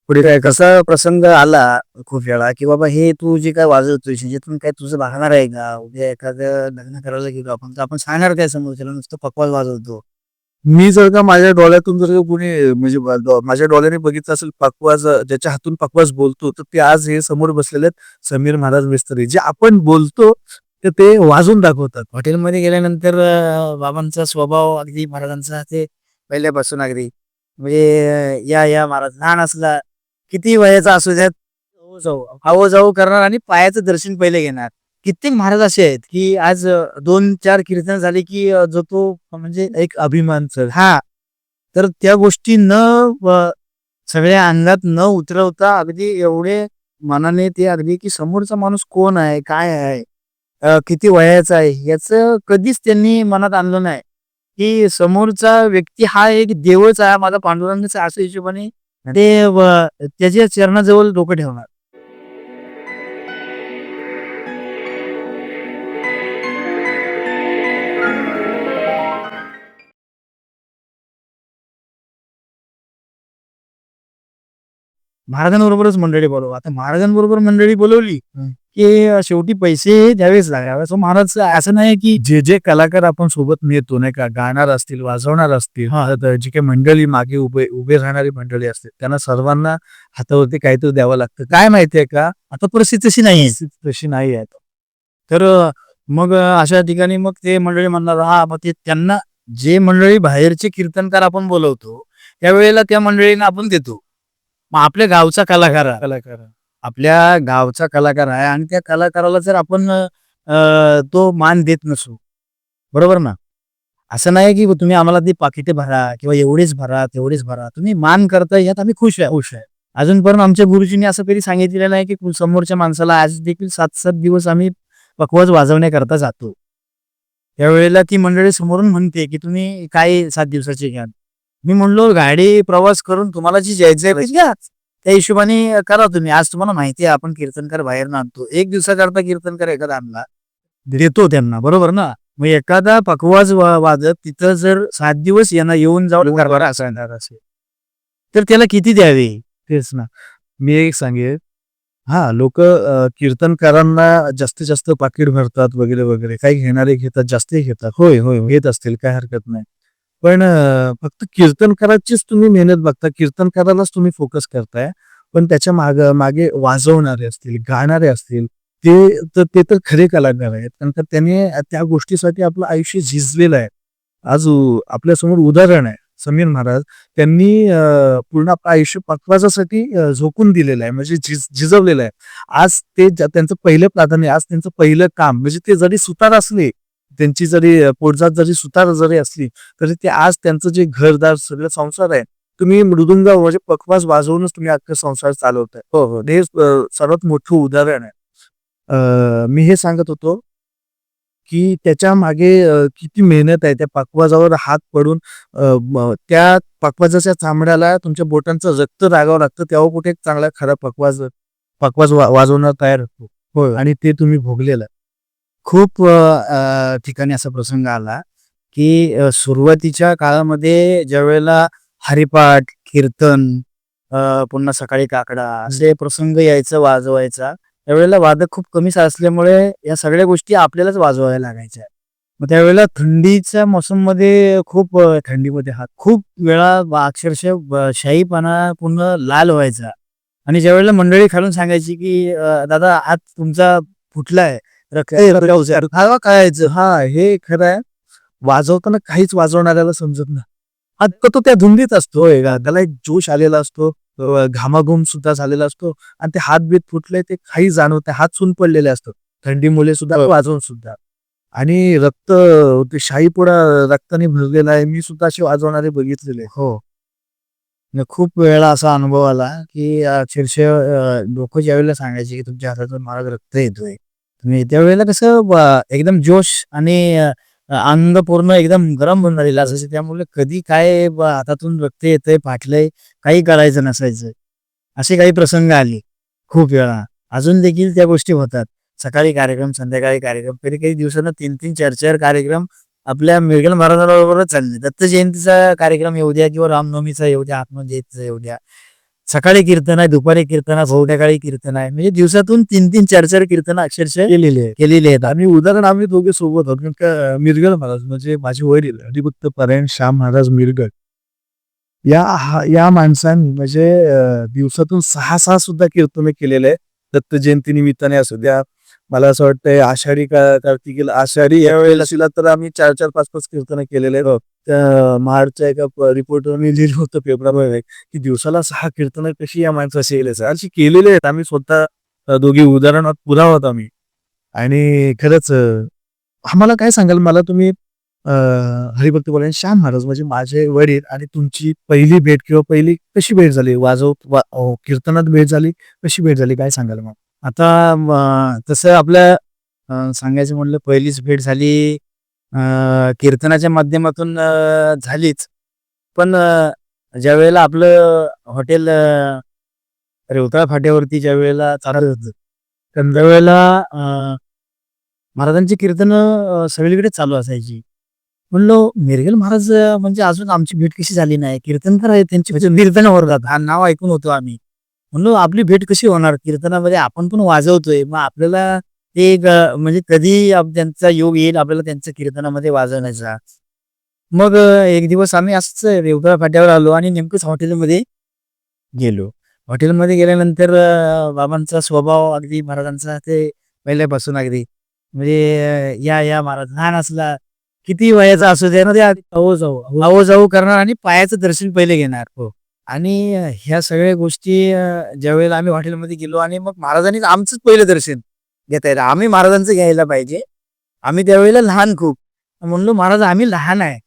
पुढे काय कसा प्रसंग आला खूप वेळा, की बाबा हे तू जे काय वाजवतोय ह्याच्यातून काय तुझं भागणार आहे का? उद्या एखादं लग्न करायला गेलो आपण तर आपण सांगणार काय समोरच्याला नुसतं पकवाज वाजवतो. मी जर का माझ्या डोळ्यातून जर का कोणी म्हणजे माझ्या डोळ्याने बघितलं असेल पकवाज ज्याच्या हातून पकवाज बोलतो, तर ते आज हे समोर बसलेले आहेत समीर महाराज मिस्त्री. जे आपण बोलतो तर ते वाजवून दाखवतात. हॉटेलमध्ये गेल्यानंतर बाबांचा स्वभाव अगदी महाराजांचा ते पहिल्यापासून अगदी म्हणजे या महाराज लहान असला किती वयाचा असू द्यात, आहो-जाऊ करणार आणि पायाचं दर्शन पहिले घेणार. कित्येक महाराज असे आहेत, की आज 2-4 कीर्तन झाले, की जो तो म्हणजे एक अभिमान सर हां. तर त्या गोष्टी सगळ्या अंगात न उतरवता अगदी एवढे मनाने ते अगदी, की समोरचा माणूस कोण आहे? काय आहे? किती वयाचा आहे? याचं कधीच त्यांनी मनात आणलं नाही, की समोरचा व्यक्ती हा एक देवच आहे, माझा पांडुरंगच आहे, अशा हिशोबाने ते त्याच्या चरणाजवळ डोकं ठेवणार. महाराजांबरोबरच मंडळी बोलवा. आता महाराजांबरोबर मंडळी बोलवली, की शेवटी पैसे द्यावेच लागणार. असं महाराज असं नाही, की जे कलाकार आपण सोबत नेतो नाही का, गाणार असतील, वाजवणार असतील, तर जी काही मंडळी मागे उभे उभे राहणारी मंडळी असते, त्यांना सर्वांना हातावरती काहीतरी द्यावं लागतं. काय माहितीये का, आता परिस्थिती तशी नाहीये. परिस्थिती तशी नाही आहे. तर मग अशा ठिकाणी मग ते मंडळी म्हणणार, हां, मग ते त्यांना जे मंडळी बाहेरचे कीर्तनकार आपण बोलवतो, त्यावेळेला त्या मंडळींना आपण देतो. मग आपल्या गावचा कलाकार आहे. आपल्या गावचा कलाकार आहे आणि त्या कलाकाराला जर आपण तो मान देत नसू, बरोबर ना? असं नाही की तुम्ही आम्हाला ती पाकिटे भरा किंवा एवढेच भरा, तेवढेच भरा. तुम्ही मान करताय यात आम्ही खुश आहे, खुश आहे. अजूनपर्यंत आमच्या गुरुजींनी असं कधी सांगितलेलं नाही, की समोरच्या माणसाला आज देखील 7-7 दिवस आम्ही पखवाज वाजवण्याकरता जातो. त्यावेळेला ती मंडळी समोरून म्हणते, की तुम्ही काय 7 दिवसाचे घ्याल? मी म्हणलो, "गाडी प्रवास करून तुम्हाला जी जायचंय ते घ्या. त्या हिशोबाने करा तुम्ही. आज तुम्हाला माहिती आहे आपण कीर्तनकार बाहेरनं आणतो. 1 दिवसाकरता कीर्तनकार एखादा आणला, देतो त्यांना, बरोबर ना? मग एखादा पखवाज वाजत तिथं जर 7 दिवस यांना येऊन जाऊन कारभार असणार असेल, तर त्याला किती द्यावे? तेच ना. मी एक सांगेन हां, लोकं कीर्तनकारांना जास्तीत जास्त पाकीट भरतात वगैरे, वगैरे. काही घेणारे घेतात, जास्तही घेतात. होय, होय, घेत असतील, काही हरकत नाही. पण फक्त कीर्तनकाराचीच तुम्ही मेहनत बघता, कीर्तनकारालाच तुम्ही फोकस करताय. पण त्याच्या मागे वाजवणारे असतील, गाणारे असतील, ते तर खरे कलाकार आहेत. कारण का त्याने त्या गोष्टीसाठी आपलं आयुष्य झिजलेलं आहे. आज आपल्यासमोर उदाहरण आहे. समीर महाराज त्यांनी पूर्ण आपलं आयुष्य पखवाजासाठी झोकून दिलेलं आहे. म्हणजे झिजवलेलं आहे. आज ते त्यांचं पहिलं प्राधान्य, आज त्यांचं पहिलं काम म्हणजे ते जरी सुतार असले, त्यांची जरी पोटजात जरी सुतार जरी असली, तरी ते आज त्यांचं जे घरदार सगळं संसार आहे, तुम्ही मृदुंग म्हणजे पखवाज वाजवूनच तुम्ही अख्खा संसार चालवताय. हो, हो. हे सर्वात मोठं उदाहरण आहे. मी हे सांगत होतो की त्याच्या मागे किती मेहनत आहे. त्या पकवाजावर हात पडून त्या पकवाजाच्या चामड्याला तुमच्या बोटांचं रक्त लागावं लागतं. तेव्हा कुठे एक चांगला खरा पकवाज पकवाज वाजवणार तयार होतो. होय आणि ते तुम्ही भोगलेलं आहे. खूप ठिकाणी असा प्रसंग आला, की सुरुवातीच्या काळामध्ये ज्यावेळेला हरिपाठ, कीर्तन पुन्हा सकाळी काकडा असे प्रसंग यायचा, वाजवायचा. त्यावेळेला वादक खूप कमी असल्यामुळे या सगळ्या गोष्टी आपल्यालाच वाजवायला लागायच्या. मग त्यावेळेला थंडीच्या मोसममध्ये खूप थंडीमध्ये हात खूप वेळा अक्षरशः शाईपणा पूर्ण लाल व्हायचा आणि ज्यावेळेला मंडळी खालून सांगायची, की "दादा हात तुमचा फुटलाय." "हां, कळायचं. हां, हे खरं आहे. वाजवताना काहीच वाजवणाऱ्याला समजत नाही. आता तो त्या धुंदीत असतो. होय का? त्याला एक जोश आलेला असतो. घामाघूम सुद्धा झालेला असतो आणि ते हात-बीत फुटले ते काही जाणवत नाही. हात सून पडलेले असतात. थंडीमुळे सुद्धा वाजवून सुद्धा आणि ते शाईपुडा रक्ताने भरलेला आहे. मी सुद्धा असे वाजवणारे बघितलेले. हो. न खूप वेळा असा अनुभव आला, की अक्षरशः लोकं ज्यावेळेला सांगायचे, की तुमच्या हातातून मला रक्त येतोय. तुम्ही त्यावेळेला कसं एकदम जोश आणि अंग पूर्ण एकदम गरम होऊन झालेलं असायचं. त्यामुळे कधी काय हातातून रक्त येतंय, फाटलंय, काही करायचं नसायचं. असे काही प्रसंग आले खूप वेळा. अजून देखील त्या गोष्टी होतात. सकाळी कार्यक्रम, संध्याकाळी कार्यक्रम, कधी-कधी दिवसानं 3-3, 4-4 कार्यक्रम आपल्या मिळकत महाराजांबरोबरच चालले. दत्त जयंतीचा कार्यक्रम येऊ द्या किंवा रामनवमीचा येऊ द्या, आत्मजयंतीचा येऊ द्या. सकाळी कीर्तन आहे, दुपारी कीर्तन आहे, संध्याकाळी कीर्तन आहे. म्हणजे दिवसातून 3-3, 4-4 कीर्तन अक्षरशः केलेली आहेत. आणि उदाहरण आम्ही दोघे सोबत आहोत. कारण मिरगल महाराज म्हणजे माझे वडील हरिभक्त परायण श्याम महाराज मिरगल या माणसांनी म्हणजे दिवसातून 6 सुद्धा कीर्तने केलेले आहे. दत्त जयंती निमित्ताने असू द्या, मला असं वाटतंय आषाढी कार्तिकीला आषाढी या वेळेला तर आम्ही 4-4, 5-5 कीर्तने केलेले आहेत. त्या महाडच्या एका रिपोर्टरने लिहिलं होतं पेपरमध्ये की दिवसाला 6 कीर्तनं कशी या माणसाशी केले अशी केलेले आहेत. आम्ही स्वतः दोघी उदाहरणात पुरावा आहोत आम्ही. आणि खरंच आम्हाला काय सांगाल, मला तुम्ही हरिभक्त परायण श्याम महाराज म्हणजे माझे वडील आणि तुमची पहिली भेट किंवा पहिली कशी भेट झाली, कीर्तनात भेट झाली, कशी भेट झाली, काय सांगाल मग? आता तसं आपलं सांगायचं म्हटलं पहिलीच भेट झाली कीर्तनाच्या माध्यमातून झालीच. पण ज्या वेळेला आपलं हॉटेल रेवताळा फाट्यावरती ज्या वेळेला चालत होतं, त्यावेळेला महाराजांची कीर्तन सगळीकडे चालू असायची. म्हणलो मिरगल महाराज म्हणजे अजून आमची भेट कशी झाली नाही, कीर्तनकार आहे त्यांची म्हणजे कीर्तन वर्गात हा नाव ऐकून होतो आम्ही. म्हणलो आपली भेट कशी होणार, कीर्तनामध्ये आपण पण वाजवतोय, मग आपल्याला ते म्हणजे कधी त्यांचा योग येईल आपल्याला त्यांच्या कीर्तनामध्ये वाजवण्याचा. मग एक दिवस आम्ही असंच रेवताळा फाट्यावर आलो आणि नेमकंच हॉटेलमध्ये गेलो. हॉटेलमध्ये गेल्यानंतर बाबांचा स्वभाव अगदी महाराजांचा ते पहिल्यापासून अगदी म्हणजे या महाराज लहान असला किती वयाचा असू दे ना, ते आहो जाऊ करणार आणि पायाचं दर्शन पहिले घेणार. हो. आणि ह्या सगळ्या गोष्टी ज्यावेळेला आम्ही हॉटेलमध्ये गेलो आणि मग महाराजांनी आमचंच पहिलं दर्शन घेता येईल, आम्ही महाराजांचं घ्यायला पाहिजे. आम्ही त्यावेळेला लहान खूप म्हणलो महाराज आम्ही लहान आहे,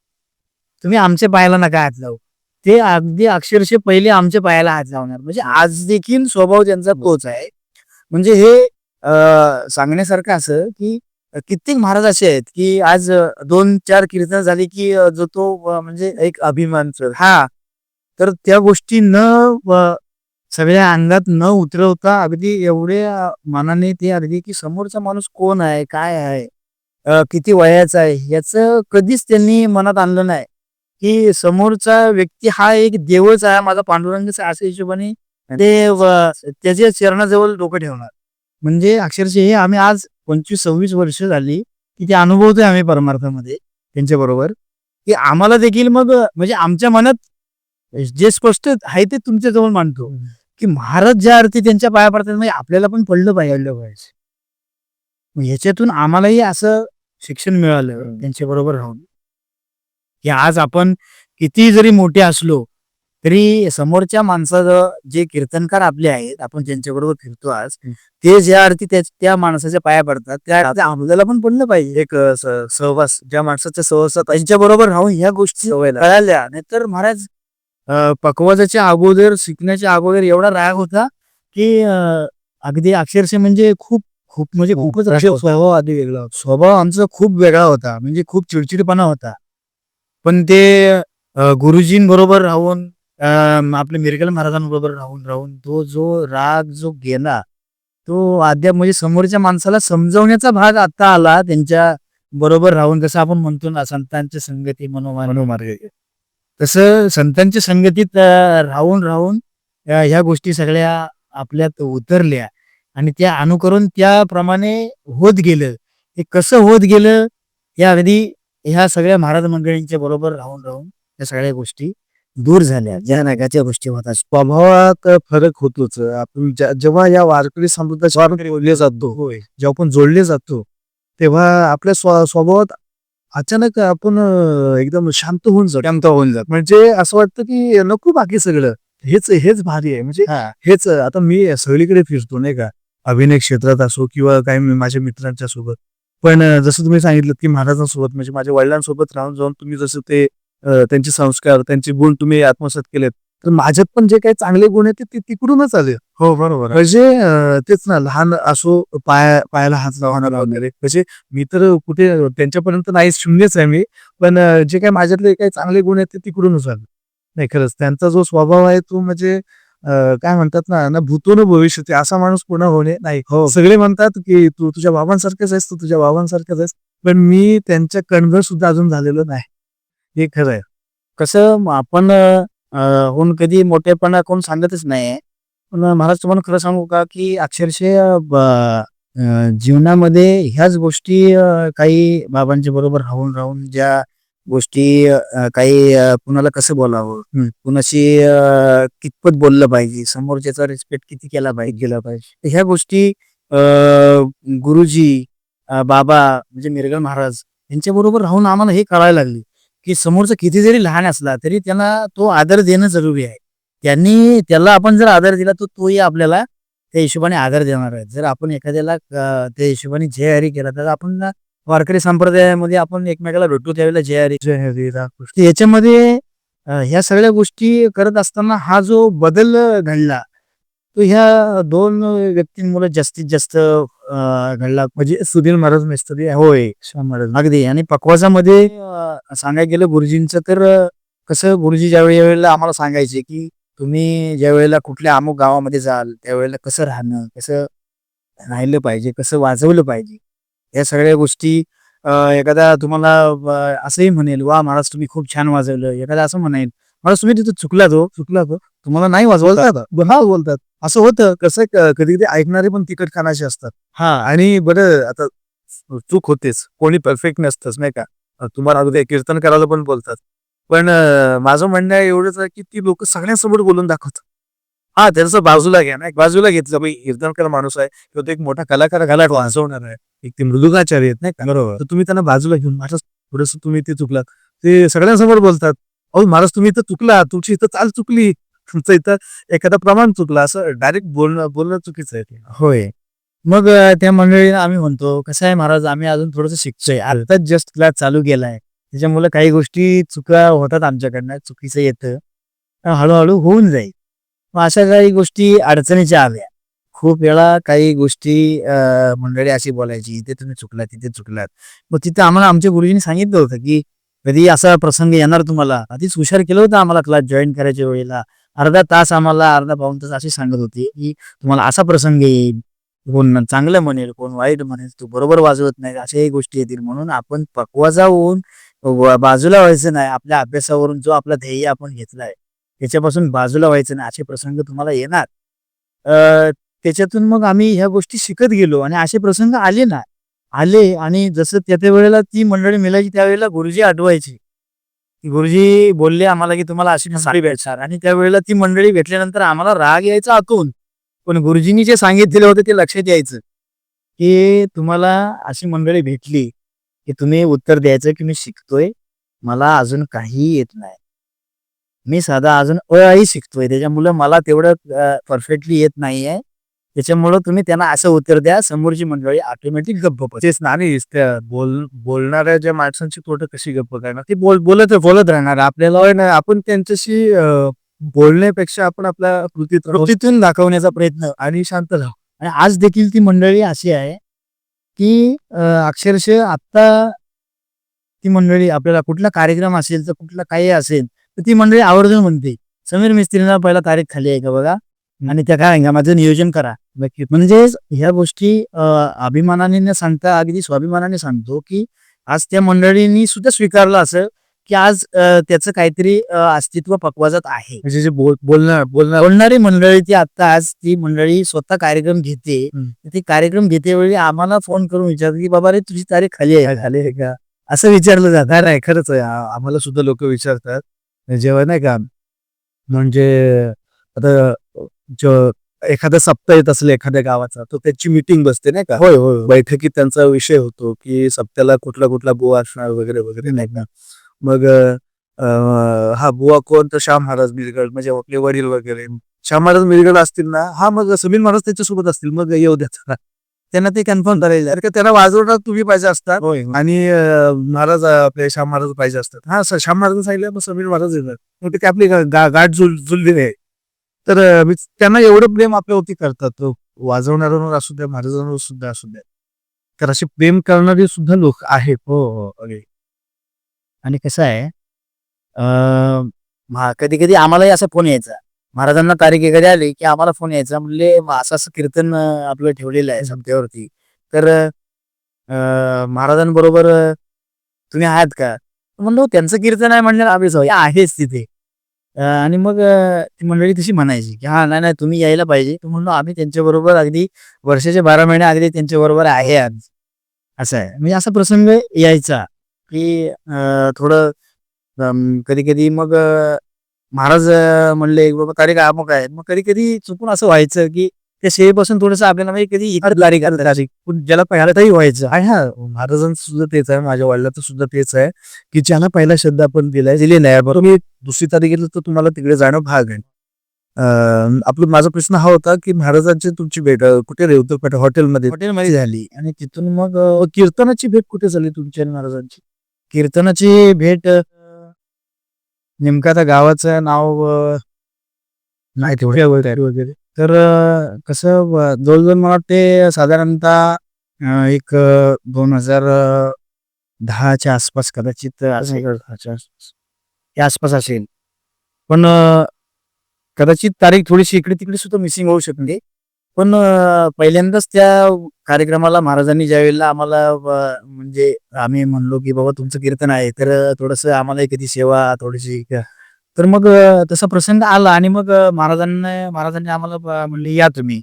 तुम्ही आमच्या पायाला नका हात लावू. ते अगदी अक्षरशः पहिले आमच्या पायाला हात लावणार. म्हणजे आज देखील स्वभाव त्यांचा तोच आहे. म्हणजे हे सांगण्यासारखं असं की कित्येक महाराज असे आहेत की आज 2-4 कीर्तन झाली की जो तो म्हणजे एक अभिमान हा, तर त्या गोष्टी सगळ्या अंगात न उतरवता अगदी एवढ्या मनाने ते अगदी की समोरचा माणूस कोण आहे, काय आहे, किती वयाचा आहे, याचं कधीच त्यांनी मनात आणलं नाही. की समोरचा व्यक्ती हा एक देवच आहे माझा पांडुरंगाचा, अशा हिशोबाने ते त्याच्या चरणाजवळ डोकं ठेवणार. म्हणजे अक्षरशः हे आम्ही आज 25-26 वर्ष झाली की ते अनुभवतोय आम्ही परमार्थामध्ये त्यांच्या बरोबर, की आम्हाला देखील मग म्हणजे आमच्या मनात जे स्पष्ट आहे ते तुमच्या जवळ मांडतो की महाराज ज्या अर्थी त्यांच्या पाया पडतात म्हणजे आपल्याला पण पडलं पाहिजे. मग ह्याच्यातून आम्हालाही असं शिक्षण मिळालं त्यांच्या बरोबर राहून की आज आपण किती जरी मोठे असलो तरी समोरच्या माणसाचं जे कीर्तनकार आपले आहेत आपण ज्यांच्याबरोबर फिरतो आज, ते ज्या अर्थी त्या माणसाच्या पाया पडतात त्या अर्थी आपल्याला पण पडलं पाहिजे. एक सहवास ज्या माणसाच्या सहवासात त्यांच्या बरोबर राहून ह्या गोष्टी कळाल्या. नाहीतर महाराज पकवाजाच्या अगोदर शिकण्याच्या अगोदर एवढा राग होता की अगदी अक्षरशः म्हणजे खूप खूप म्हणजे खूपच स्वभाव आधी वेगळा, स्वभाव आमचा खूप वेगळा होता. म्हणजे खूप चिडचिडपणा होता. पण ते गुरुजींबरोबर राहून आपले मिरगल महाराजांबरोबर राहून राहून तो जो राग जो गेला तो अद्याप म्हणजे समोरच्या माणसाला समजवण्याचा भाग आता आला त्यांच्या बरोबर राहून. जसं आपण म्हणतो ना संतांच्या संगती मनोमार्ग, तसं संतांच्या संगतीत राहून राहून ह्या गोष्टी सगळ्या आपल्यात उतरल्या आणि त्या अनुकरून त्याप्रमाणे होत गेलं. हे कसं होत गेलं या अगदी ह्या सगळ्या महाराज मंडळींच्या बरोबर राहून राहून या सगळ्या गोष्टी दूर झाल्या, ज्या नगाच्या गोष्टी होतात. स्वभावात फरक होतोच. आपण जेव्हा या वारकरी समुदायात जोडले जातो, जेव्हा आपण जोडले जातो तेव्हा आपल्या स्वभावात अचानक आपण एकदम शांत होऊन जातो. म्हणजे असं वाटतं की नको बाकी सगळं, हेच भारी आहे. म्हणजे हेच आता मी सगळीकडे फिरतो नाही का, अभिनय क्षेत्रात असो किंवा काही माझ्या मित्रांच्या सोबत. पण जसं तुम्ही सांगितलं की महाराजांसोबत म्हणजे माझ्या वडिलांसोबत राहून जाऊन तुम्ही जसं ते त्यांचे संस्कार त्यांचे गुण तुम्ही आत्मसात केलेत, तर माझ्यात पण जे काही चांगले गुण आहेत ते तिकडूनच आले. हो बरोबर. म्हणजे तेच ना, लहान असो पायाला हात लावणार वगैरे, म्हणजे मी तर कुठे त्यांच्यापर्यंत नाही, शून्यच आहे मी. पण जे काही माझ्यातले काही चांगले गुण आहेत ते तिकडूनच आले. नाही खरंच त्यांचा जो स्वभाव आहे तो म्हणजे काय म्हणतात ना भूतो न भविष्यती, असा माणूस पुन्हा होणे नाही. हो, सगळे म्हणतात की तू तुझ्या बाबांसारखेच आहेस, तू तुझ्या बाबांसारखेच आहेस, पण मी त्यांच्या कणभर सुद्धा अजून झालेलो नाही. हे खरं आहे. कसं आपण होऊन कधी मोठेपणा कोण सांगतच नाही. पण महाराज तुम्हाला खरं सांगू का, की अक्षरशः जीवनामध्ये ह्याच गोष्टी काही बाबांच्या बरोबर राहून ज्या गोष्टी काही कुणाला कसं बोलावं, कुणाशी कितपत बोललं पाहिजे, समोरच्याचा रिस्पेक्ट किती केला पाहिजे. तर ह्या गोष्टी गुरुजी, बाबा म्हणजे मिरगल महाराज यांच्याबरोबर राहून आम्हाला हे कळायला लागले, की समोरचा किती जरी लहान असला तरी त्याला तो आदर देणं जरुरी आहे. त्याला आपण जर आदर दिला तर तोही आपल्याला त्या हिशोबाने आदर देणार आहे. जर आपण एखाद्याला त्या हिशोबाने जय हरी केला तर आपण ना वारकरी संप्रदायामध्ये आपण एकमेकाला भेटू त्यावेळेला जय हरी जय हरी रामकृष्ण. याच्यामध्ये ह्या सगळ्या गोष्टी करत असताना हा जो बदल घडला तो ह्या 2 व्यक्तींमुळे जास्तीत जास्त घडला. म्हणजे सुधीर महाराज मिस्त्री होय, श्याम महाराज अगदी. आणि पकवाजामध्ये सांगायला गेलं गुरुजींचं तर कसं गुरुजी ज्यावेळेला आम्हाला सांगायचे, की तुम्ही ज्यावेळेला कुठल्या अमुक गावामध्ये जाल, त्यावेळेला कसं राहणं, कसं राहिलं पाहिजे, कसं वाजवलं पाहिजे. या सगळ्या गोष्टी एखादा तुम्हाला असंही म्हणेल, "वाह! महाराज तुम्ही खूप छान वाजवलं." एखादा असं म्हणेल, "महाराज तुम्ही तिथं चुकलात हो. तुम्हाला नाही वाजवता येत." हां, बोलतात. असं होतं. कसं कधी-कधी ऐकणारे पण तिखटखानाचे असतात. हां, आणि बरं आता चूक होतेच. कोणी परफेक्ट नसतंच नाही का? तुम्हाला अगदी कीर्तन करायला पण बोलतात. पण माझं म्हणणं एवढंच आहे, की ती लोकं सगळ्यांसमोर बोलून दाखवतात. हां, त्याचं बाजूला घ्या नाही. बाजूला घेतलं बाई कीर्तनकार माणूस आहे किंवा तो एक मोठा कलाकार घालाट वाजवणार आहे. एक ते मृदुंगाचार्य आहेत नाही का? बरोबर. तर तुम्ही त्यांना बाजूला घेऊन महाराज थोडंसं तुम्ही ते चुकलात. ते सगळ्यांसमोर बोलतात. अहो महाराज तुम्ही इथं चुकलात. तुमची इथं चाल चुकली. तुमचं इथं एखादा प्रमाण चुकलं. असं डायरेक्ट बोलणं बोलणं चुकीचं आहे ते. होय. मग त्या मंडळीला आम्ही म्हणतो, "कसं आहे महाराज आम्ही अजून थोडंसं शिकतोय. आत्ताच जस्ट क्लास चालू केलाय. त्याच्यामुळे काही गोष्टी चुका होतात आमच्याकडनं. चुकीचं येतं. हळू होऊन जाईल." मग अशा काही गोष्टी अडचणीच्या आल्या. खूप वेळा काही गोष्टी मंडळी अशी बोलायची, "इथे तुम्ही चुकलात, तिथे चुकलात." मग तिथं आम्हाला आमच्या गुरुजींनी सांगितलं होतं, की कधी असा प्रसंग येणार तुम्हाला. आधीच हुशार केलं होतं आम्हाला क्लास जॉइन करायच्या वेळेला. अर्धा तास आम्हाला अर्धा पाऊण तास असे सांगत होते, की तुम्हाला असा प्रसंग येईल. कोण चांगलं म्हणेल, कोण वाईट म्हणेल, तू बरोबर वाजवत नाही, अशाही गोष्टी येतील. म्हणून आपण पकवाजा होऊन बाजूला व्हायचं नाही. आपल्या अभ्यासावरून जो आपला ध्येय आपण घेतलाय, त्याच्यापासून बाजूला व्हायचं नाही. असे प्रसंग तुम्हाला येणार. त्याच्यातून मग आम्ही ह्या गोष्टी शिकत गेलो आणि असे प्रसंग आले ना, आले आणि जसं त्या वेळेला ती मंडळी मिळायची त्यावेळेला गुरुजी आठवायची. की गुरुजी बोलले आम्हाला, की तुम्हाला अशी साडी भेटणार आणि त्यावेळेला ती मंडळी भेटल्यानंतर आम्हाला राग यायचा आतून. पण गुरुजींनी जे सांगितलेलं होतं ते लक्षात यायचं, की तुम्हाला अशी मंडळी भेटली, की तुम्ही उत्तर द्यायचं, की मी शिकतोय. मला अजून काहीही येत नाही. मी साधा अजून अ, शिकतोय. त्याच्यामुळं मला तेवढं परफेक्टली येत नाहीये. त्याच्यामुळं तुम्ही त्यांना असं उत्तर द्या, समोरची मंडळी ऑटोमॅटिक गप्प बसते. तेच ना आणि त्या बोलणाऱ्या ज्या माणसांची तोटं कशी गप्प करणार? ते बोलत बोलत राहणार. आपल्याला होय ना, आपण त्यांच्याशी बोलण्यापेक्षा आपण आपल्या कृतीतून दाखवण्याचा प्रयत्न आणि शांत राहू. आणि आज देखील ती मंडळी अशी आहे, की अक्षरशः आत्ता ती मंडळी आपल्याला कुठला कार्यक्रम असेल, तर कुठला काही असेल, तर ती मंडळी आवर्जून म्हणते, "समीर मिस्त्रींना पहिला तारीख खाली आहे का बघा आणि त्या कार्यक्रमाचं नियोजन करा." नक्कीच. म्हणजेच ह्या गोष्टी अभिमानाने न सांगता अगदी स्वाभिमानाने सांगतो, की आज त्या मंडळींनी सुद्धा स्वीकारलं असं, की आज त्याचं काहीतरी अस्तित्व पक्वाजात आहे. म्हणजे जे बोलणारी मंडळी ती आता आज ती मंडळी स्वतः कार्यक्रम घेते. तर ती कार्यक्रम घेतेवेळी आम्हाला फोन करून विचारते, की "बाबा रे तुझी तारीख खाली आहे का? खाली आहे का?" असं विचारलं जातं. नाही खरंच आहे. आम्हाला सुद्धा लोकं विचारतात. जेव्हा नाही का म्हणजे आता ज एखादा सप्ताह येत असेल एखाद्या गावाचा, तर त्याची मीटिंग बसते नाही का? होय, होय. बैठकीत त्यांचा विषय होतो, की सप्त्याला कुठला बुवा असणार वगैरे, वगैरे नाही का? मग हा बुवा कोण? तर श्याम महाराज मिरगड म्हणजे आपले वडील वगैरे. श्याम महाराज मिरगड असतील ना, हां, मग समीर महाराज त्याच्यासोबत असतील. मग येऊ द्या चला. त्यांना ते कन्फर्म करायचं आहे. कारण का त्यांना वाजवणार तुम्ही पाहिजे असतात. होय. आणि महाराज आपले श्याम महाराज पाहिजे असतात. हां, श्याम महाराज सांगितलं मग समीर महाराज येतात. मग ते काय आपली गाठ जुळली नाही. तर त्यांना एवढं प्रेम आपल्यावरती करतात. तो वाजवणाऱ्यांवर असू द्या, महाराजांवर सुद्धा असू द्या. तर असे प्रेम करणारे सुद्धा लोक आहेत. हो, हो. अगदी. आणि कसं आहे कधी-कधी आम्हालाही असा फोन यायचा. महाराजांना तारीख एखादी आली, की आम्हाला फोन यायचा. म्हणले असं-असं कीर्तन आपलं ठेवलेलं आहे सप्त्यावरती. तर महाराजांबरोबर तुम्ही आहात का? म्हणलो त्यांचं कीर्तन आहे म्हणल्यावर आम्ही जाऊ. आहेच तिथे. आणि मग ती मंडळी तशी म्हणायची, की "हां, नाही, नाही तुम्ही यायला पाहिजे." तर म्हणलो आम्ही त्यांच्याबरोबर अगदी वर्षाचे 12 महिने अगदी त्यांच्याबरोबर आहे आज. असं आहे. म्हणजे असा प्रसंग यायचा, की थोडं कधी-कधी मग महाराज म्हणले, की "बाबा तारीख अमुक आहे." मग कधी-कधी चुकून असं व्हायचं, की त्या सेवेपासून थोडंसं आपल्याला म्हणजे कधी इतर तारीख तारीख पण ज्याला पहिल्यांदाही व्हायचं. आणि हा महाराजांचं सुद्धा तेच आहे, माझ्या वडिलांचं सुद्धा तेच आहे, की ज्याला पहिला शब्द आपण दिलेला आहे, बरं मी दुसरी तारीख घेतलं तर तुम्हाला तिकडे जाणं भाग आहे. आपला माझा प्रश्न हा होता, की महाराजांची तुमची भेट कुठे रे उत्तरपेठ हॉटेलमध्ये? हॉटेलमध्ये झाली आणि तिथून मग कीर्तनाची भेट कुठे झाली तुमची आणि महाराजांची? कीर्तनाची भेट नेमकं आता गावाचं नाव नाही तेवढ्या वगैरे. तर कसं जवळ-जवळ मला वाटते साधारणतः एक 2010च्या आसपास कदाचित असेल. अच्छा. त्या आसपास असेल. पण कदाचित तारीख थोडीशी इकडे-तिकडे सुद्धा मिसिंग होऊ शकते. पण पहिल्यांदाच त्या कार्यक्रमाला महाराजांनी ज्यावेळेला आम्हाला म्हणजे आम्ही म्हणलो, की "बाबा तुमचं कीर्तन आहे, तर थोडंसं आम्हाला कधी सेवा थोडीशी द्या." तर मग तसा प्रसंग आला आणि मग महाराजांनी आम्हाला म्हणले, "या तुम्ही."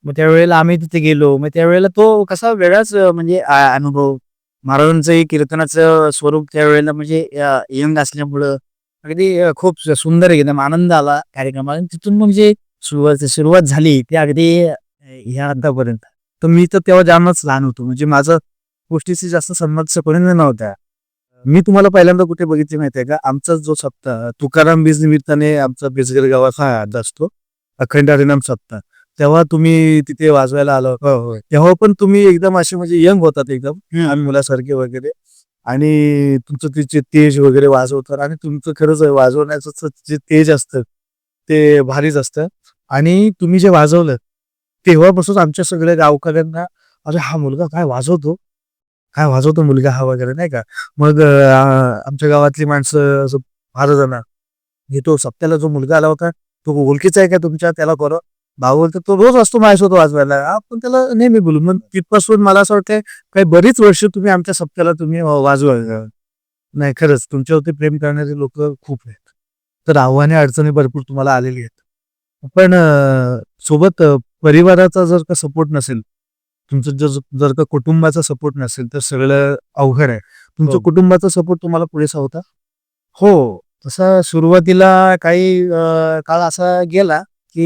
मग त्यावेळेला आम्ही तिथे गेलो. मग त्यावेळेला तो कसा वेगळाच म्हणजे अनुभव. महाराजांचंही कीर्तनाचं स्वरूप त्यावेळेला म्हणजे यंग असल्यामुळं अगदी खूप सुंदर एकदम आनंद आला कार्यक्रमाला आणि तिथून मग जे सुरुवात झाली ती अगदी ह्या आतापर्यंत. तर मी तर तेव्हा जामच लहान होतो. म्हणजे माझा गोष्टीशी जास्त संबंध नव्हता. मी तुम्हाला पहिल्यांदा कुठे बघितले माहिती आहे का? आमचा जो सप्ताह तुकाराम बीज निमित्ताने आमचा बेसगर गावाचा हा असतो. अखंड हरिनाम सप्ताह. तेव्हा तुम्ही तिथे वाजवायला आला होता. हो, हो. तेव्हा पण तुम्ही एकदम असे म्हणजे यंग होतात एकदम. हं. आम्ही मुलासारखे वगैरे आणि तुमचं ते तेज वगैरे वाजवतात आणि तुमचं खरंच वाजवण्याचं जे तेज असतं, ते भारीच असतं आणि तुम्ही जे वाजवलं, तेव्हापासून आमच्या सगळ्या गावकऱ्यांना, "अरे हा मुलगा काय वाजवतो? काय वाजवतो मुलगा हा?" वगैरे नाही का. मग आमच्या गावातली माणसं असं फार जण, "हे तो सप्त्याला जो मुलगा आला होता, तो ओळखीचा आहे का तुमच्या? त्याला बरं." भाऊ बोलतो, "तो रोज असतो माझ्यासोबत वाजवायला." आपण त्याला नेहमी बोलू. मग तिथपासून मला असं वाटतंय काही बरीच वर्ष तुम्ही आमच्या सप्त्याला तुम्ही वाजवा. नाही खरंच तुमच्यावरती प्रेम करणारे लोकं खूप आहेत. तर आव्हाने अडचणी भरपूर तुम्हाला आलेली आहेत. पण सोबत परिवाराचा जर का सपोर्ट नसेल, तुमचं जर का कुटुंबाचा सपोर्ट नसेल, तर सगळं अवघड आहे. तुमच्या हो. कुटुंबाचा सपोर्ट तुम्हाला पुरेसा होता? हो. तसा सुरुवातीला काही काळ असा गेला, की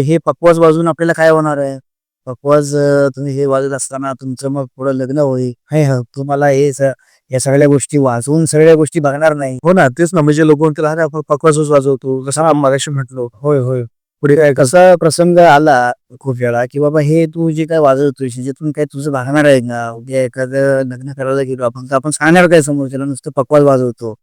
हे पखवाज वाजवून आपल्याला काय होणार आहे? पखवाज तुम्ही हे वाजत असताना तुमचं मग पुढं लग्न होईल. हे तुम्हाला या सगळ्या गोष्टी वाजवून सगळ्या गोष्टी बघणार नाही. हो ना, तेच ना, म्हणजे लोकं म्हणतील, "अरे आपण पकवासच वाजवतो." जसं आपण मगाशी म्हटलो. होय, होय. पुढे काय करतो? कसा प्रसंग आला खूप वेळा, की बाबा हे तू जे काय वाजवतोयस ह्याच्यातून काय तुझं भागणार आहे का? उद्या एखादं लग्न करायला गेलो आपण तर आपण सांगणार काय समोरच्याला नुसतं पखवाज वाजवतो.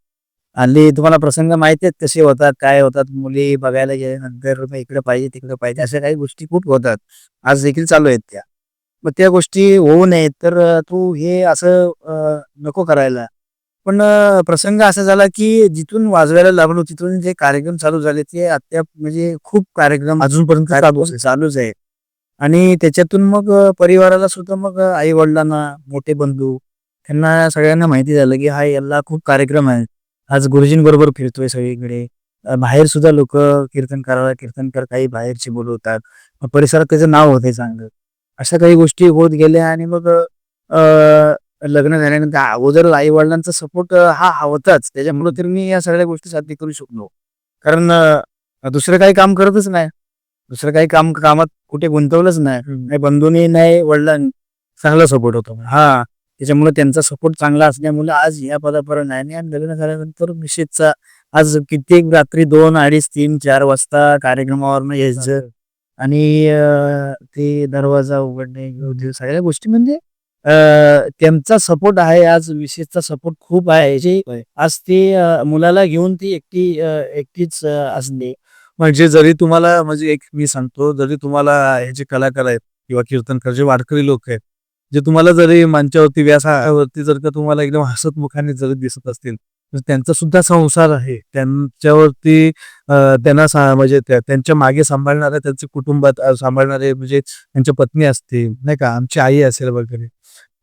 आणि तुम्हाला प्रसंग माहिती आहेत कसे होतात, काय होतात. मुली बघायला गेल्यानंतर मग इकडे पाहिजे, तिकडे पाहिजे अशा काही गोष्टी खूप होतात. आज देखील चालू आहेत त्या. मग त्या गोष्टी होऊ नयेत तर तू हे असं नको करायला. पण प्रसंग असा झाला, की जिथून वाजवायला लागलो तिथून जे कार्यक्रम चालू झाले ते अद्याप म्हणजे खूप कार्यक्रम अजूनपर्यंत चालूच आहे. आणि त्याच्यातून मग परिवाराला सुद्धा मग आई-वडिलांना, मोठे बंधू त्यांना सगळ्यांना माहिती झालं, की हा याला खूप कार्यक्रम आहे. आज गुरुजींबरोबर फिरतोय सगळीकडे. बाहेर सुद्धा लोकं कीर्तनकार काही बाहेरचे बोलवतात. मग परिसरात त्याचं नाव होतंय चांगलं. अशा काही गोष्टी होत गेल्या आणि मग लग्न झाल्यानंतर अगोदर आई-वडिलांचा सपोर्ट हा होताच. त्याच्यामुळे तर मी या सगळ्या गोष्टी साध्य करू शकलो. कारण दुसरं काही काम करतच नाही. दुसरं काही कामात कुठे गुंतवलंच नाही. नाही बंधूंनी, नाही वडिलांनी चांगला सपोर्ट होता. हां, त्याच्यामुळे त्यांचा सपोर्ट चांगला असल्यामुळे आज या पदापर्यंत आहे आणि लग्न झाल्यानंतर निश्चितचा आज कित्येक रात्री 2, 2:30, 3, 4 वाजता कार्यक्रमावरनं यायचं आणि ते दरवाजा उघडणे, सगळ्या गोष्टी म्हणजे त्यांचा सपोर्ट आहे. आज मिसेसचा सपोर्ट खूप आहे. जे आज ते मुलाला घेऊन ती एकटीच असते. म्हणजे जरी तुम्हाला म्हणजे एक मी सांगतो, जरी तुम्हाला हे जे कलाकार आहेत किंवा कीर्तनकार जे वारकरी लोक आहेत, जे तुम्हाला जरी मंचावरती व्यासावरती जर का तुम्हाला एकदम हसतमुखाने जरी दिसत असतील, तर त्यांचा सुद्धा संसार आहे. त्यांच्यावरती त्यांना म्हणजे त्यांच्या मागे सांभाळणारे त्यांचे कुटुंबात सांभाळणारे म्हणजे त्यांच्या पत्नी असतील, नाही का, आमची आई असेल वगैरे.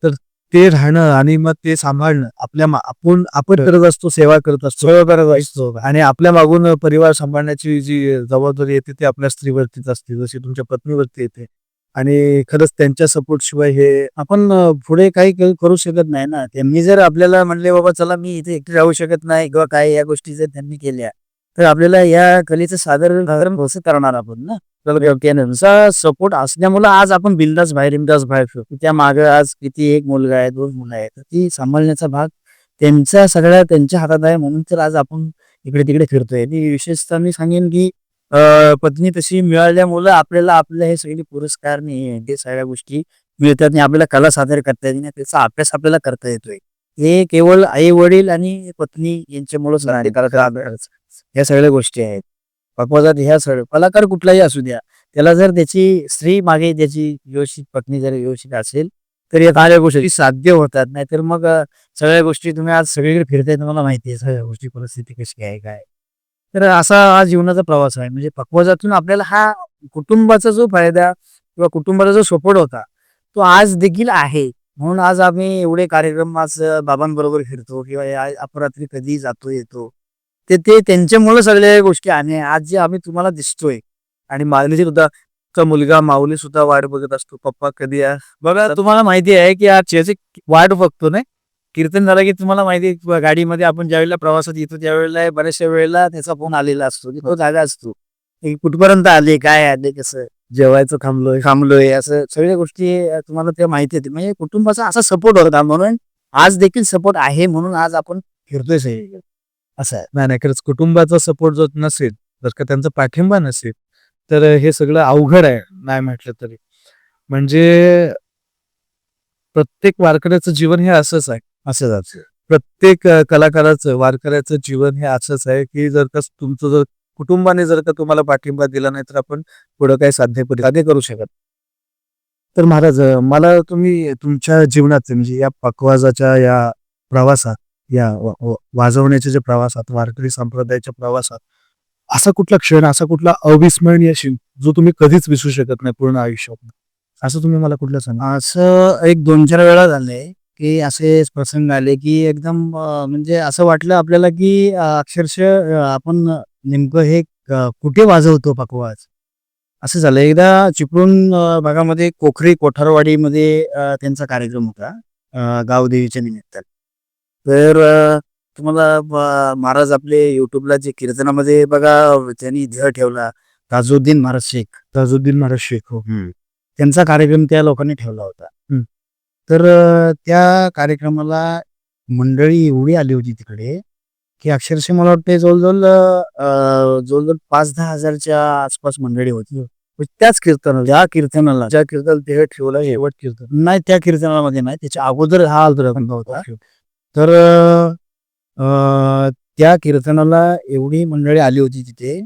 तर ते राहणं आणि मग ते सांभाळणं आपण करत असतो, सेवा करत असतो आणि आपल्या मागून परिवार सांभाळण्याची जी जबाबदारी येते ती आपल्या स्त्रीवरतीच असते, जशी तुमच्या पत्नीवरती येते. आणि खरंच त्यांच्या सपोर्ट शिवाय हे आपण पुढे काही करू शकत नाही ना. त्यांनी जर आपल्याला म्हणले बाबा चला मी इथे एकटे राहू शकत नाही किंवा काय या गोष्टी जर त्यांनी केल्या तर आपल्याला या कलेचं सादरीकरण कसं करणार आपण ना. तर त्यांचा सपोर्ट असल्यामुळे आज आपण बिंदास बाहेर फिरतो. त्या मागे आज किती एक मुलगा आहे, 2 मुलं आहेत. तर ती सांभाळण्याचा भाग त्यांच्या हातात आहे म्हणून तर आज आपण इकडे-तिकडे फिरतोय. आणि विशेषतः मी सांगेन की पत्नी तशी मिळाल्यामुळं आपल्याला आपले हे सगळे पुरस्कार नाही हे सगळ्या गोष्टी मिळतात आणि आपल्याला कला सादर करता येते आणि त्याचा अभ्यास आपल्याला करता येतोय. हे केवळ आई-वडील आणि पत्नी यांच्यामुळेच या सगळ्या गोष्टी आहेत. पक्वाजात ह्या सगळ्या कलाकार कुठलाही असू द्या, त्याला जर त्याची स्त्री मागे त्याची व्यवस्थित पत्नी जर व्यवस्थित असेल, तर या सगळ्या गोष्टी साध्य होतात. नाहीतर मग सगळ्या गोष्टी तुम्ही आज सगळीकडे फिरताय तुम्हाला माहिती आहे सगळ्या गोष्टी परिस्थिती कशी आहे काय. तर असा हा जीवनाचा प्रवास आहे. म्हणजे पक्वाजातून आपल्याला हा कुटुंबाचा जो फायदा किंवा कुटुंबाचा जो सपोर्ट होता, तो आज देखील आहे. म्हणून आज आम्ही एवढे कार्यक्रम आज बाबांबरोबर फिरतो किंवा या अपरात्री कधी जातो येतो. ते ते त्यांच्यामुळे सगळ्या गोष्टी आणि आज जे आम्ही तुम्हाला दिसतोय आणि माऊलीची सुद्धा चा मुलगा माऊली सुद्धा वाट बघत असतो. पप्पा कधी या बघा तुम्हाला माहिती आहे की आज त्याची वाट बघतो नाही. कीर्तन झालं की तुम्हाला माहिती आहे गाडीमध्ये आपण ज्यावेळेला प्रवासात येतो त्यावेळेला बऱ्याचशा वेळेला त्याचा फोन आलेला असतो की तो जागा असतो. की कुठपर्यंत आले, काय आले, कसं जेवायचं थांबलोय असं सगळ्या गोष्टी तुम्हाला त्या माहिती आहेत. म्हणजे कुटुंबाचा असा सपोर्ट होता म्हणून आज देखील सपोर्ट आहे म्हणून आज आपण फिरतोय सगळीकडे. असं आहे. नाही, नाही. खरंच कुटुंबाचा सपोर्ट जर नसेल, जर का त्यांचा पाठिंबा नसेल, तर हे सगळं अवघड आहे, नाही म्हटलं तरी. म्हणजे प्रत्येक वारकऱ्याचं जीवन हे असंच आहे. असंच. प्रत्येक कलाकाराचं, वारकऱ्याचं जीवन हे असंच आहे, की जर का तुमचं जर कुटुंबाने जर का तुम्हाला पाठिंबा दिला नाही, तर आपण पुढं काही साध्य करू शकत. तर महाराज मला तुम्ही तुमच्या जीवनात म्हणजे या पखवाजाच्या या प्रवासात, या वाजवण्याच्या ज्या प्रवासात, वारकरी संप्रदायाच्या प्रवासात असा कुठला क्षण, असा कुठला अविस्मरणीय क्षण जो तुम्ही कधीच विसरू शकत नाही पूर्ण आयुष्यात, असं तुम्ही मला कुठलं सांगा? असं एक 2-4 वेळा झालंय, की असेच प्रसंग आले, की एकदम म्हणजे असं वाटलं आपल्याला, की अक्षरशः आपण नेमकं हे कुठे वाजवतो पखवाज? असं झालं. एकदा चिपळूण भागामध्ये कोखरी कोठारवाडीमध्ये त्यांचा कार्यक्रम होता गावदेवीच्या निमित्तानं. तर तुम्हाला महाराज आपले YouTubeला जे कीर्तनामध्ये बघा त्यांनी ध्येय ठेवला, ताजुद्दीन महाराज शेख. ताजुद्दीन महाराज शेख. हो. त्यांचा कार्यक्रम त्या लोकांनी ठेवला होता. तर त्या कार्यक्रमाला मंडळी एवढी आली होती तिकडे, की अक्षरशः मला वाटते जवळजवळ 5-10 हजारच्या आसपास मंडळी होती. त्याच कीर्तनाला ज्या कीर्तनाला ते ठेवलं शेवट कीर्तन नाही त्या कीर्तनामध्ये नाही त्याच्या अगोदर हा प्रसंग होता. तर त्या कीर्तनाला एवढी मंडळी आली होती तिथे,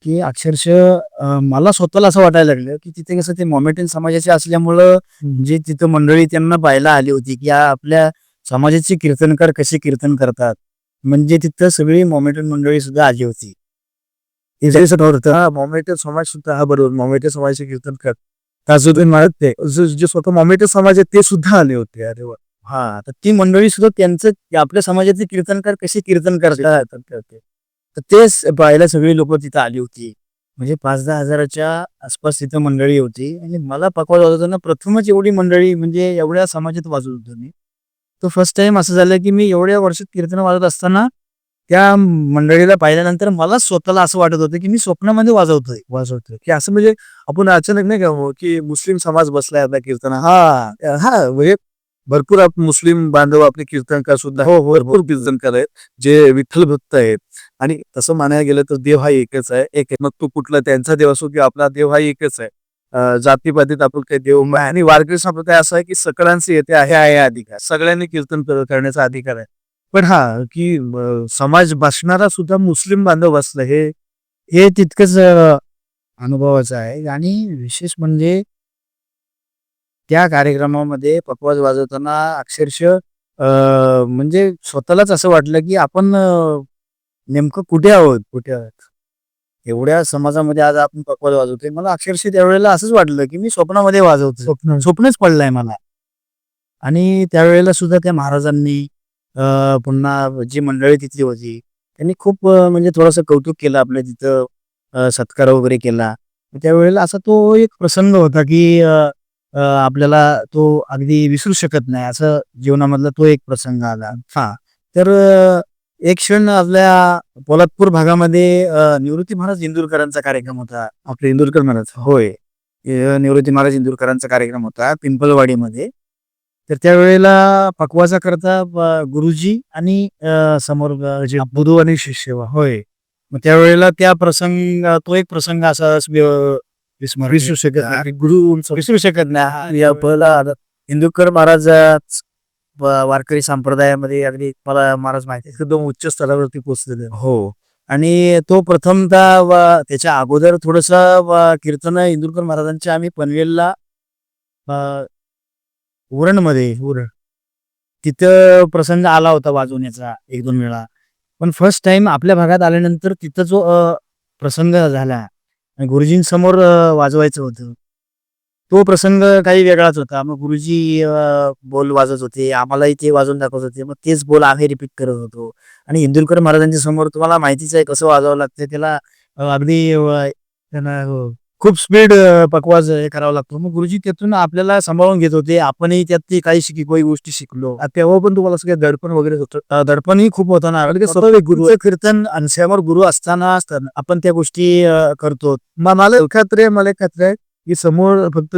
की अक्षरशः मला स्वतःला असं वाटायला लागलं, की तिथे कसं ते मोमेडियन समाजाचे असल्यामुळं जे तिथं मंडळी त्यांना पाहायला आली होती, की आपल्या समाजाचे कीर्तनकार कसे कीर्तन करतात. म्हणजे तिथं सगळी मोमेडियन मंडळी सुद्धा आली होती. मोमेडियन समाज सुद्धा, हा बरोबर, मोमेडियन समाजाचे कीर्तनकार ताजुद्दीन महाराज ते जे स्वतः मोमेडियन समाज आहे ते सुद्धा आले होते. अरे वा. हां, तर ती मंडळी सुद्धा त्यांचं आपल्या समाजाचे कीर्तनकार कसे कीर्तन करतात. तर तेच पाहायला सगळी लोकं तिथं आली होती. म्हणजे 5-10 हजाराच्या आसपास तिथं मंडळी होती आणि मला पखवाज वाजवताना प्रथमच एवढी मंडळी म्हणजे एवढ्या समाजात वाजवत होतो मी. तो फर्स्ट टाईम असं झालं, की मी एवढ्या वर्षात कीर्तन वाजवत असताना त्या मंडळीला पाहिल्यानंतर मला स्वतःला असं वाटत होतं, की मी स्वप्नामध्ये वाजवतोय. की असं म्हणजे आपण अचानक नाही का की मुस्लिम समाज बसलाय आपल्या कीर्तना. हां. म्हणजे भरपूर मुस्लिम बांधव आपले कीर्तनकार सुद्धा भरपूर कीर्तनकार आहेत जे विठ्ठल भक्त आहेत. आणि तसं म्हणायला गेलं तर देव हा एकच आहे. मग तो कुठला त्यांचा देव असो किंवा आपला देव हा एकच आहे. जातीपातीत आपण काही देव नाही. आणि वारकरी संप्रदाय असा आहे की सकळांचे येते आहे अधिकार, सगळ्यांनी कीर्तन करण्याचा अधिकार आहे. पण की समाज बसणारा सुद्धा मुस्लिम बांधव बसला हे तितकंच अनुभवाचं आहे. आणि विशेष म्हणजे त्या कार्यक्रमामध्ये पखवाज वाजवताना अक्षरशः म्हणजे स्वतःलाच असं वाटलं, की आपण नेमकं कुठे आहोत. एवढ्या समाजामध्ये आज आपण पखवाज वाजवतोय. मला अक्षरशः त्यावेळेला असंच वाटलं, की मी स्वप्नामध्ये वाजवतोय. स्वप्नच पडलंय मला. आणि त्यावेळेला सुद्धा त्या महाराजांनी पुन्हा जी मंडळी तिथली होती त्यांनी खूप म्हणजे थोडंसं कौतुक केलं आपल्या तिथं, सत्कार वगैरे केला. त्यावेळेला असा तो एक प्रसंग होता की आपल्याला तो अगदी विसरू शकत नाही, असं जीवनामधला तो एक प्रसंग आला. हा, तर एक क्षण आपल्या पोलादपूर भागामध्ये निवृत्ती महाराज इंदुरकरांचा कार्यक्रम होता. आपले इंदुरकर महाराज, होय, निवृत्ती महाराज इंदुरकरांचा कार्यक्रम होता पिंपलवाडीमध्ये. तर त्यावेळेला पकवासा करता गुरुजी आणि समोर जे गुरु आणि शिष्य होय. मग त्यावेळेला त्या प्रसंग तो एक प्रसंग असा विसरू शकत नाही. गुरु विसरू शकत नाही. या पहिला इंदुरकर महाराज वारकरी संप्रदायामध्ये अगदी मला महाराज माहिती आहे, एकदम उच्च स्तरावरती पोहोचलेले. हो. आणि तो प्रथमतः त्याच्या अगोदर थोडस कीर्तन इंदुरकर महाराजांच्या आम्ही पनवेलला उरण तिथं प्रसंग आला होता वाजवण्याचा 1-2 वेळा. पण फर्स्ट टाइम आपल्या भागात आल्यानंतर तिथं जो प्रसंग झाला आणि गुरुजींसमोर वाजवायचं होतं, तो प्रसंग काही वेगळाच होता. मग गुरुजी बोल वाजवत होते, आम्हालाही ते वाजवून दाखवत होते. मग तेच बोल आम्ही रिपीट करत होतो. आणि इंदुरकर महाराजांच्या समोर तुम्हाला माहितीच आहे कसं वाजवावं लागतं त्याला. अगदी त्यांना खूप स्पीड पकवाज हे करावा लागतो. मग गुरुजी त्यातून आपल्याला सांभाळून घेत होते. आपणही त्यात काही काही गोष्टी शिकलो. तेव्हा पण तुम्हाला सगळं दडपण वगैरे होतं. दडपणही खूप होतं ना, कारण की स्वतः गुरुचं कीर्तन आणि समोर गुरु असताना आपण त्या गोष्टी करतो. मला खात्री आहे की समोर फक्त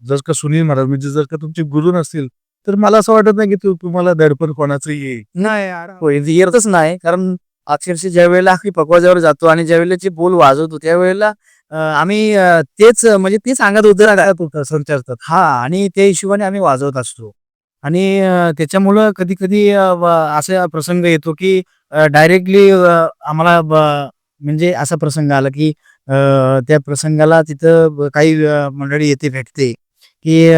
जर का सुनील महाराज म्हणजे जर का तुमचे गुरु नसतील तर मला असं वाटत नाही की तुम्हाला दडपण कोणाचं येईल. नाही, येतच नाही. कारण अक्षरशः ज्या वेळेला आम्ही पकवाजावर जातो आणि ज्या वेळेला जे बोल वाजवतो त्यावेळेला आम्ही तेच म्हणजे तेच अंगात होतं संचारतात. हा, आणि त्या हिशोबाने आम्ही वाजवत असतो. आणि त्याच्यामुळं कधी कधी असा प्रसंग येतो की डायरेक्टली आम्हाला म्हणजे असा प्रसंग आला की त्या प्रसंगाला तिथं काही मंडळी येते भेटते की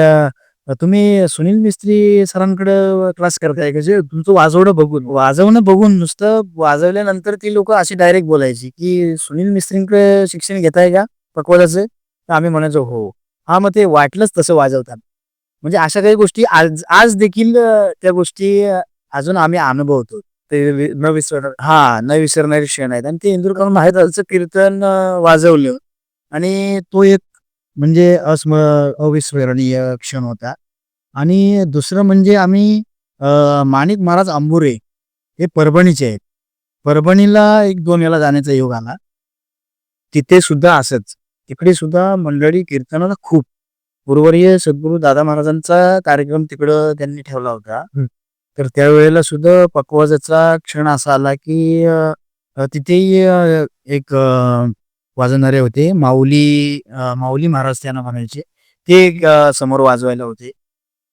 तुम्ही सुनील मिस्त्री सरांकडे क्लास करताय का? जे तुमचं वाजवणं बघून नुसतं वाजवल्यानंतर ती लोक अशी डायरेक्ट बोलायची की सुनील मिस्त्रींकडे शिक्षण घेताय का पकवाजाचं? तर आम्ही म्हणायचो हो. हा, मग ते वाटलंच तसं वाजवतात. म्हणजे अशा काही गोष्टी आज आज देखील त्या गोष्टी अजून आम्ही अनुभवतो. ते न विसरणारे क्षण आहेत. आणि ते इंदुरकर महाराजांचं कीर्तन वाजवलं आणि तो एक म्हणजे अविस्मरणीय क्षण होता. आणि दुसरं म्हणजे आम्ही माणिक महाराज अंबुरे हे परभणीचे आहेत. परभणीला 1-2 वेळा जाण्याचा योग आला. तिथे सुद्धा असंच, तिकडे सुद्धा मंडळी कीर्तनाला खूप. गुरुवर्य सद्गुरू दादा महाराजांचा कार्यक्रम तिकडं त्यांनी ठेवला होता. तर त्यावेळेला सुद्धा पकवाजाचा क्षण असा आला की तिथेही एक वाजवणारे होते. माऊली महाराज त्यांना म्हणायचे. ते समोर वाजवायला होते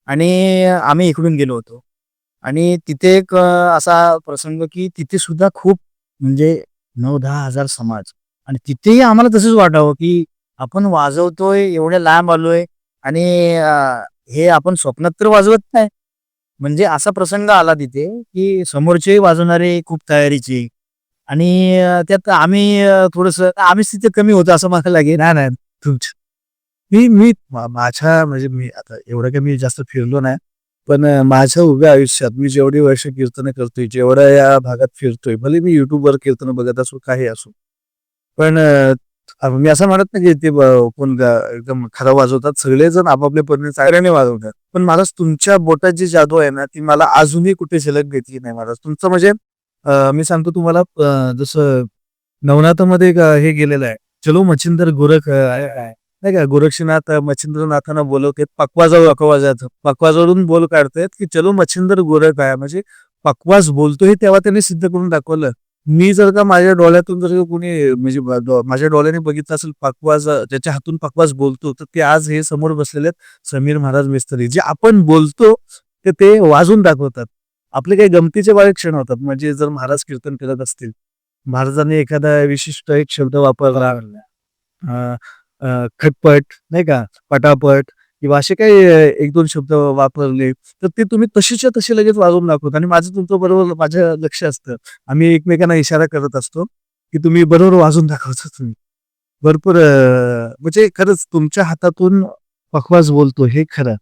आणि आम्ही इकडून गेलो होतो. आणि तिथे एक असा प्रसंग की तिथे सुद्धा खूप म्हणजे 9-10 हजार समाज. आणि तिथेही आम्हाला तसंच वाटावं की आपण वाजवतोय, एवढ्या लांब आलोय आणि हे आपण स्वप्नात तर वाजवत नाही. म्हणजे असा प्रसंग आला तिथे की समोरचे वाजवणारे खूप तयारीचे. आणि त्यात आम्ही थोडंसं आम्हीच तिथे कमी होतो असं मला लागेल. नाही, नाही. तुमच मी मी माझ्या म्हणजे मी आता एवढं काही मी जास्त फिरलो नाही. पण माझ्या उभ्या आयुष्यात मी जेवढी वर्ष कीर्तन करतोय, जेवढ्या या भागात फिरतोय, भले मी युट्यूबवर कीर्तन बघत असो, काही असो. पण मी असं म्हणत नाही की ते कोण एकदम खरं वाजवतात. सगळेजण आपापल्या परीने चांगल्याने वाजवतात. पण महाराज तुमच्या बोटात जी जादू आहे ना, ती मला अजूनही कुठे झलक घेतली नाही महाराज. तुमचं म्हणजे मी सांगतो तुम्हाला जसं नवनाथामध्ये हे गेलेलं आहे. चलो मच्छिंदर गोरख नाही का, गोरक्षनाथ मच्छिंद्रनाथांना बोलवते पकवाजावरून बोल काढतायत की चलो मच्छिंदर गोरख आहे. म्हणजे पकवाज बोलतोय तेव्हा त्यांनी सिद्ध करून दाखवलं. मी जर का माझ्या डोळ्यातून जर कोणी म्हणजे माझ्या डोळ्याने बघितलं असेल पकवाज, त्याच्या हातून पकवाज बोलतो, तर ते आज हे समोर बसलेले आहेत समीर महाराज मिस्त्री. जे आपण बोलतो ते वाजून दाखवतात. आपले काही गमतीचे बारीक क्षण होतात. म्हणजे जर महाराज कीर्तन करत असतील, महाराजांनी एखादा विशिष्ट एक शब्द वापरला, खटपट नाही का, पटापट किंवा असे काही 1-2 शब्द वापरले, तर ते तुम्ही तसेच्या तसे लगेच वाजवून दाखवता. आणि माझं तुमचं बरोबर माझ्या लक्ष असतं. आम्ही एकमेकांना इशारा करत असतो की तुम्ही बरोबर वाजवून दाखवता तुम्ही. भरपूर म्हणजे खरंच तुमच्या हातातून पखवाज बोलतो हे खरं.